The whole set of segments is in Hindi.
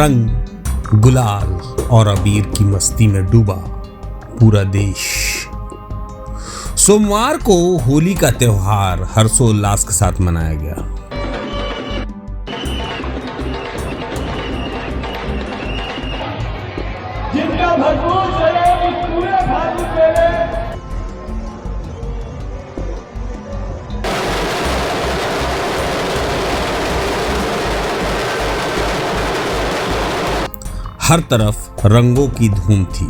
रंग, गुलाल और अबीर की मस्ती में डूबा पूरा देश। सोमवार को होली का त्योहार हर्षोल्लास के साथ मनाया गया। जिनका भरपूर सहयोग पूरे भारत में हर तरफ रंगों की धूम थी।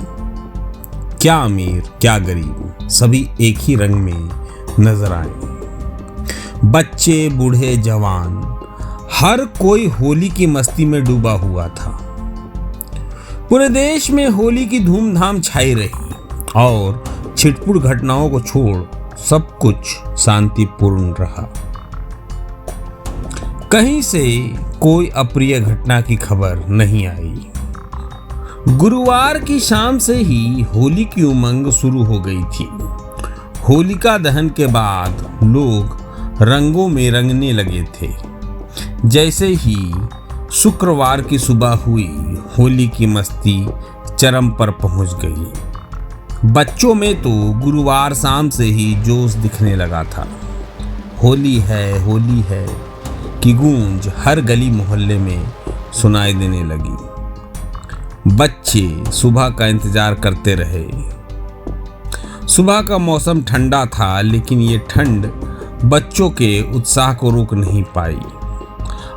क्या अमीर क्या गरीब, सभी एक ही रंग में नजर आए। बच्चे बूढ़े जवान, हर कोई होली की मस्ती में डूबा हुआ था। पूरे देश में होली की धूमधाम छाई रही और छिटपुट घटनाओं को छोड़ सब कुछ शांतिपूर्ण रहा। कहीं से कोई अप्रिय घटना की खबर नहीं आई। गुरुवार की शाम से ही होली की उमंग शुरू हो गई थी। होलिका दहन के बाद लोग रंगों में रंगने लगे थे। जैसे ही शुक्रवार की सुबह हुई, होली की मस्ती चरम पर पहुंच गई। बच्चों में तो गुरुवार शाम से ही जोश दिखने लगा था। होली है की गूंज हर गली मोहल्ले में सुनाई देने लगी। बच्चे सुबह का इंतजार करते रहे। सुबह का मौसम ठंडा था, लेकिन ये ठंड बच्चों के उत्साह को रोक नहीं पाई।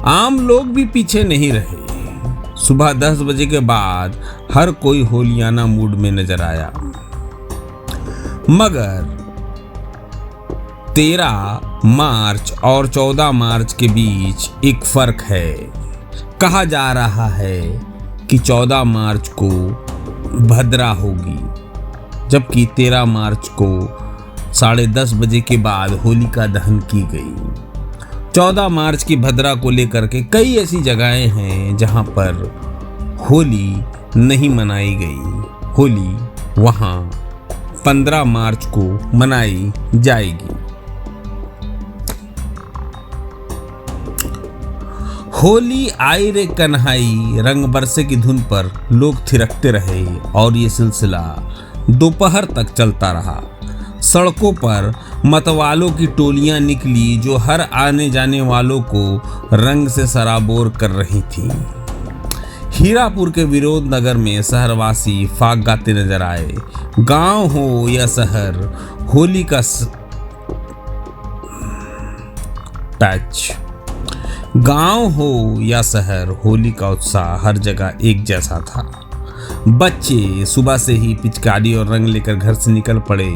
आम लोग भी पीछे नहीं रहे। सुबह 10 बजे के बाद हर कोई होलियाना मूड में नजर आया। मगर 13 मार्च और 14 मार्च के बीच एक फर्क है। कहा जा रहा है कि 14 मार्च को भद्रा होगी, जबकि 13 मार्च को 10:30 बजे के बाद होलिका दहन की गई। 14 मार्च की भद्रा को लेकर के कई ऐसी जगहें हैं जहां पर होली नहीं मनाई गई। होली वहां 15 मार्च को मनाई जाएगी। होली आई रे कन्हाई रंग बरसे की धुन पर लोग थिरकते रहे और ये सिलसिला दोपहर तक चलता रहा। सड़कों पर मतवालों की टोलियां निकली जो हर आने जाने वालों को रंग से सराबोर कर रही थी। हीरापुर के विरोध नगर में शहरवासी फाग गाते नजर आए। गांव हो या शहर, होली का टच। गांव हो या शहर, होली का उत्साह हर जगह एक जैसा था। बच्चे सुबह से ही पिचकारी और रंग लेकर घर से निकल पड़े।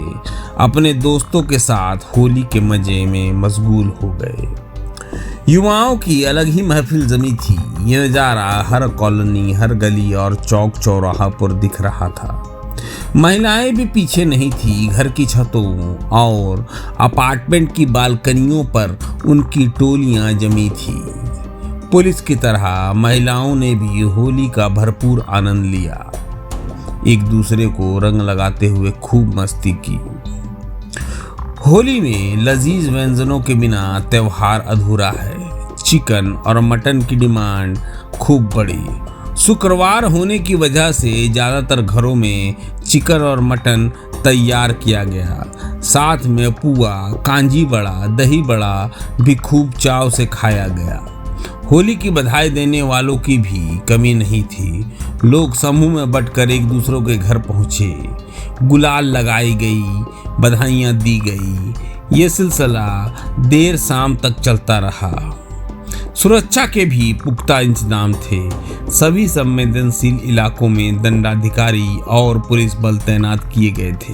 अपने दोस्तों के साथ होली के मजे में मशगूल हो गए। युवाओं की अलग ही महफिल जमी थी। ये नज़ारा हर कॉलोनी, हर गली और चौक चौराहा पर दिख रहा था। महिलाएं भी पीछे नहीं थी। घर की छतों और अपार्टमेंट की बालकनियों पर उनकी टोलियां जमी थी। पुलिस की तरह महिलाओं ने भी होली का भरपूर आनंद लिया। एक दूसरे को रंग लगाते हुए खूब मस्ती की। होली में लजीज व्यंजनों के बिना त्योहार अधूरा है। चिकन और मटन की डिमांड खूब बढ़ी। शुक्रवार होने की वजह से ज़्यादातर घरों में चिकन और मटन तैयार किया गया। साथ में पुआ, कांजी बड़ा, दही बड़ा भी खूब चाव से खाया गया। होली की बधाई देने वालों की भी कमी नहीं थी। लोग समूह में बटकर एक दूसरों के घर पहुंचे। गुलाल लगाई गई, बधाइयाँ दी गई। ये सिलसिला देर शाम तक चलता रहा। सुरक्षा के भी पुख्ता इंतजाम थे। सभी संवेदनशील इलाकों में दंडाधिकारी और पुलिस बल तैनात किए गए थे।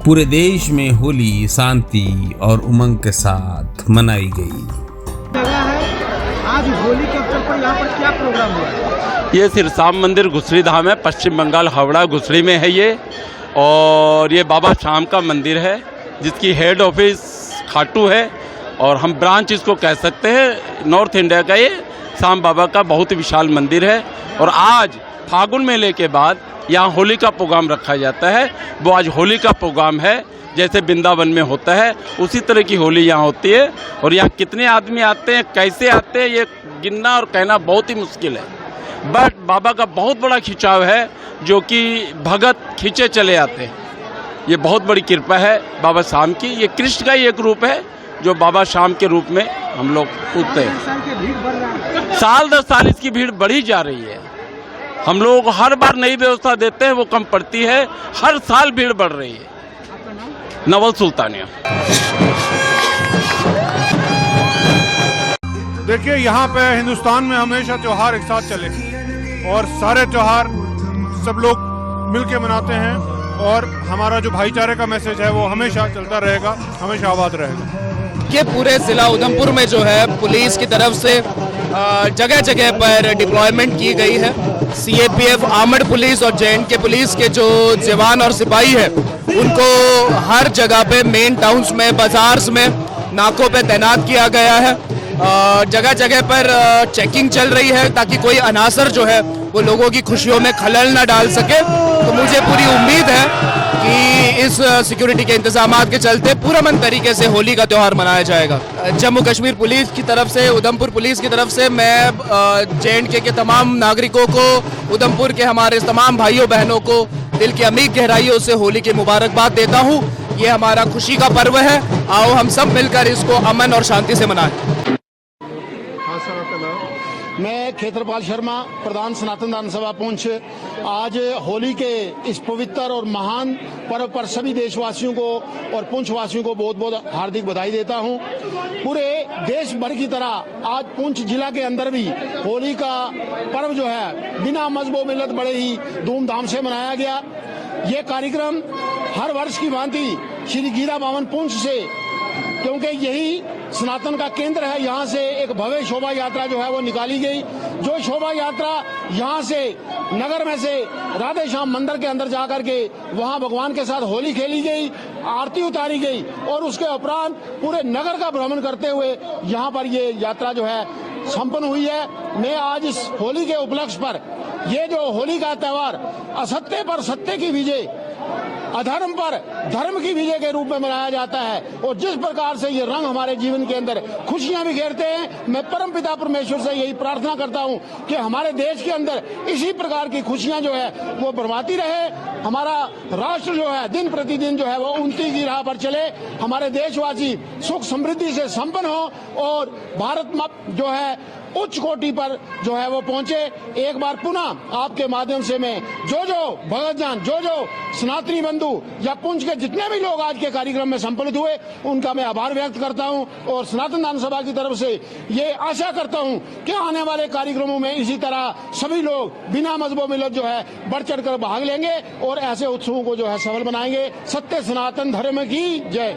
पूरे देश में होली शांति और उमंग के साथ मनाई गई। आज होली के अवसर पर यहाँ पर क्या प्रोग्राम हुआ? ये श्री राम मंदिर घुसड़ी धाम है, पश्चिम बंगाल हावड़ा घुसड़ी में है ये। और ये बाबा श्याम का मंदिर है जिसकी हेड ऑफिस खाटू है और हम ब्रांच इसको कह सकते हैं। नॉर्थ इंडिया का ये श्याम बाबा का बहुत ही विशाल मंदिर है। और आज फागुन मेले के बाद यहाँ होली का प्रोग्राम रखा जाता है। वो आज होली का प्रोग्राम है, जैसे वृंदावन में होता है उसी तरह की होली यहाँ होती है। और यहाँ कितने आदमी आते हैं, कैसे आते हैं, ये गिनना और कहना बहुत ही मुश्किल है। बट बाबा का बहुत बड़ा खिंचाव है जो कि भगत खींचे चले आते हैं। ये बहुत बड़ी कृपा है बाबा शाम की। ये कृष्ण का ही एक रूप है जो बाबा शाम के रूप में हम लोग पूजते हैं। साल की भीड़ बढ़ रहा है। साल दर साल इसकी भीड़ बढ़ी जा रही है। हम लोग हर बार नई व्यवस्था देते हैं, वो कम पड़ती है। हर साल भीड़ बढ़ रही है। आपका नाम? नवल सुल्तानिया। देखिए, यहाँ पे हिंदुस्तान में हमेशा त्योहार एक साथ चले और सारे त्योहार सब लोग मिलके मनाते हैं और हमारा जो भाईचारे का मैसेज है वो हमेशा चलता रहेगा, हमेशा आबाद रहेगा। ये पूरे जिला उधमपुर में जो है पुलिस की तरफ से जगह जगह पर डिप्लॉयमेंट की गई है। सीएपीएफ, आर्मड पुलिस और जे.एंड.के पुलिस के जो जवान और सिपाही है उनको हर जगह पे मेन टाउन्स में, बाजार्स में, नाकों पे तैनात किया गया है। जगह जगह पर चेकिंग चल रही है ताकि कोई अनासर जो है वो लोगों की खुशियों में खलल न डाल सके। तो मुझे पूरी उम्मीद है कि इस सिक्योरिटी के इंतजामात के चलते पूरमन तरीके से होली का त्यौहार मनाया जाएगा। जम्मू कश्मीर पुलिस की तरफ से, उधमपुर पुलिस की तरफ से मैं जे.एंड.के के तमाम नागरिकों को, उधमपुर के हमारे तमाम भाइयों बहनों को दिल की अमीर गहराइयों से होली की मुबारकबाद देता हूँ। ये हमारा खुशी का पर्व है। आओ हम सब मिलकर इसको अमन और शांति से मनाएं। मैं क्षेत्रपाल शर्मा, प्रधान सनातन धर्म सभा पुंछ। आज होली के इस पवित्र और महान पर्व पर सभी देशवासियों को और पुंछ वासियों को बहुत बहुत हार्दिक बधाई देता हूं। पूरे देश भर की तरह आज पुंछ जिला के अंदर भी होली का पर्व जो है बिना मजहब मिलत बड़े ही धूमधाम से मनाया गया। ये कार्यक्रम हर वर्ष की भांति श्री गीरा भवन पुंछ से, क्योंकि यही सनातन का केंद्र है, यहाँ से एक भव्य शोभा यात्रा जो है वो निकाली गई। जो शोभा यात्रा यहाँ से नगर में से राधे श्याम मंदिर के अंदर जाकर के वहाँ भगवान के साथ होली खेली गई, आरती उतारी गई और उसके उपरांत पूरे नगर का भ्रमण करते हुए यहाँ पर ये यात्रा जो है संपन्न हुई है। मैं आज इस होली के उपलक्ष्य पर, ये जो होली का त्योहार असत्य पर सत्य की विजय, अधर्म पर धर्म की विजय के रूप में मनाया जाता है और जिस प्रकार से ये रंग हमारे जीवन के अंदर खुशियां बिखेरते हैं, मैं परमपिता परमेश्वर से यही प्रार्थना करता हूं कि हमारे देश के अंदर इसी प्रकार की खुशियां जो है वो बरमाती रहे। हमारा राष्ट्र जो है दिन प्रतिदिन जो है वो उन्नति की राह पर चले, हमारे देशवासी सुख समृद्धि से संपन्न हो और भारत जो है उच्च कोटि पर जो है वो पहुंचे। एक बार पुनः आपके माध्यम से मैं जो भगत जन, जो सनातनी बंधु या पुंछ के जितने भी लोग आज के कार्यक्रम में सम्मिलित हुए, उनका मैं आभार व्यक्त करता हूं और सनातन धर्म सभा की तरफ से ये आशा करता हूं कि आने वाले कार्यक्रमों में इसी तरह सभी लोग बिना मजहब मिलत जो है बढ़ चढ़ कर भाग लेंगे और ऐसे उत्सवों को जो है सफल बनाएंगे। सत्य सनातन धर्म की जय।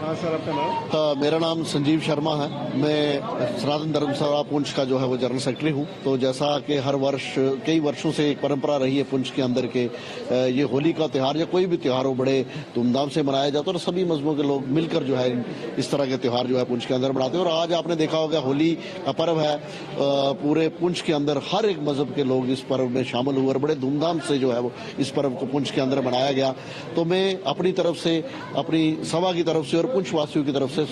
मेरा नाम संजीव शर्मा है। मैं सनातन धर्म सभा पुंछ का जो है वो जनरल सेक्रेटरी हूँ। तो जैसा कि हर वर्ष कई वर्षों से एक परंपरा रही है पुंछ के अंदर के ये होली का त्यौहार या कोई भी त्यौहार हो बड़े धूमधाम से मनाया जाता है और सभी मजहबों के लोग मिलकर जो है इस तरह के त्यौहार जो है पुंछ के अंदर मनाते हैं। और आज आपने देखा होगा होली का पर्व है, पूरे पुंछ के अंदर हर एक मजहब के लोग इस पर्व में शामिल हुए और बड़े धूमधाम से जो है वो इस पर्व को पुंछ के अंदर मनाया गया। तो मैं अपनी तरफ से, अपनी सभा की तरफ से और पुंछ वासियों की तरफ से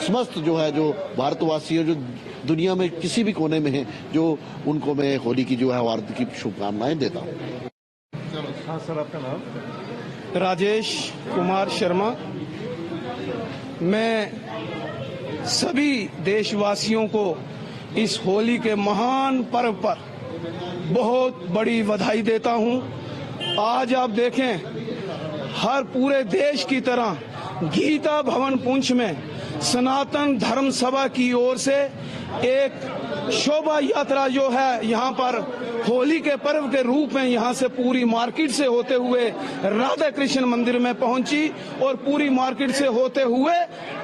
समस्त जो है जो भारतवासी है जो दुनिया में किसी भी कोने में है, जो उनको मैं होली की जो है हार्दिक की शुभकामनाएं देता हूँ। हाँ सर, आपका नाम? राजेश कुमार शर्मा। मैं सभी देशवासियों को इस होली के महान पर्व पर बहुत बड़ी बधाई देता हूं। आज आप देखें, हर पूरे देश की तरह गीता भवन पुंछ में सनातन धर्म सभा की ओर से एक शोभा यात्रा जो है यहाँ पर होली के पर्व के रूप में यहाँ से पूरी मार्केट से होते हुए राधा कृष्ण मंदिर में पहुंची और पूरी मार्केट से होते हुए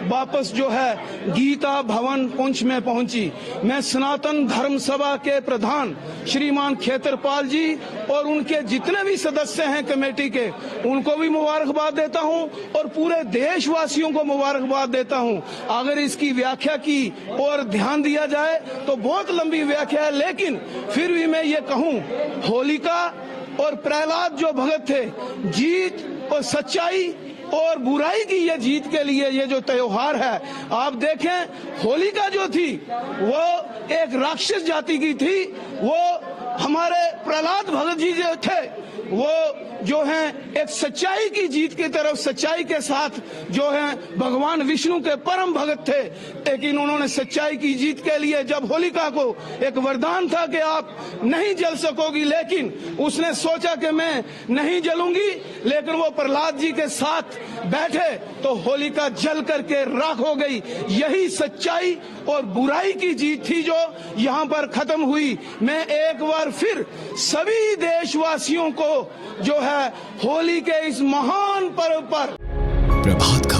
वापस जो है गीता भवन पुंछ में पहुंची। मैं सनातन धर्म सभा के प्रधान श्रीमान क्षेत्रपाल जी और उनके जितने भी सदस्य हैं कमेटी के, उनको भी मुबारकबाद देता हूं और पूरे देशवासियों को मुबारकबाद देता हूं। अगर इसकी व्याख्या की और ध्यान दिया जाए तो बहुत लंबी व्याख्या है, लेकिन फिर भी मैं ये कहूं, होलिका और प्रहलाद जो भगत थे, जीत और सच्चाई और बुराई की ये जीत के लिए ये जो त्योहार है, आप देखें होलिका जो थी वो एक राक्षस जाति की थी। वो हमारे प्रहलाद भगत जी जो थे वो जो हैं एक सच्चाई की जीत की तरफ, सच्चाई के साथ जो हैं भगवान विष्णु के परम भगत थे। लेकिन उन्होंने सच्चाई की जीत के लिए जब होलिका को एक वरदान था कि आप नहीं जल सकोगी, लेकिन उसने सोचा कि मैं नहीं जलूंगी, लेकिन वो प्रहलाद जी के साथ बैठे तो होलिका जल करके राख हो गई। यही सच्चाई और बुराई की जीत थी जो यहाँ पर खत्म हुई। मैं एक बार फिर सभी देशवासियों को जो है होली के इस महान पर्व पर प्रभात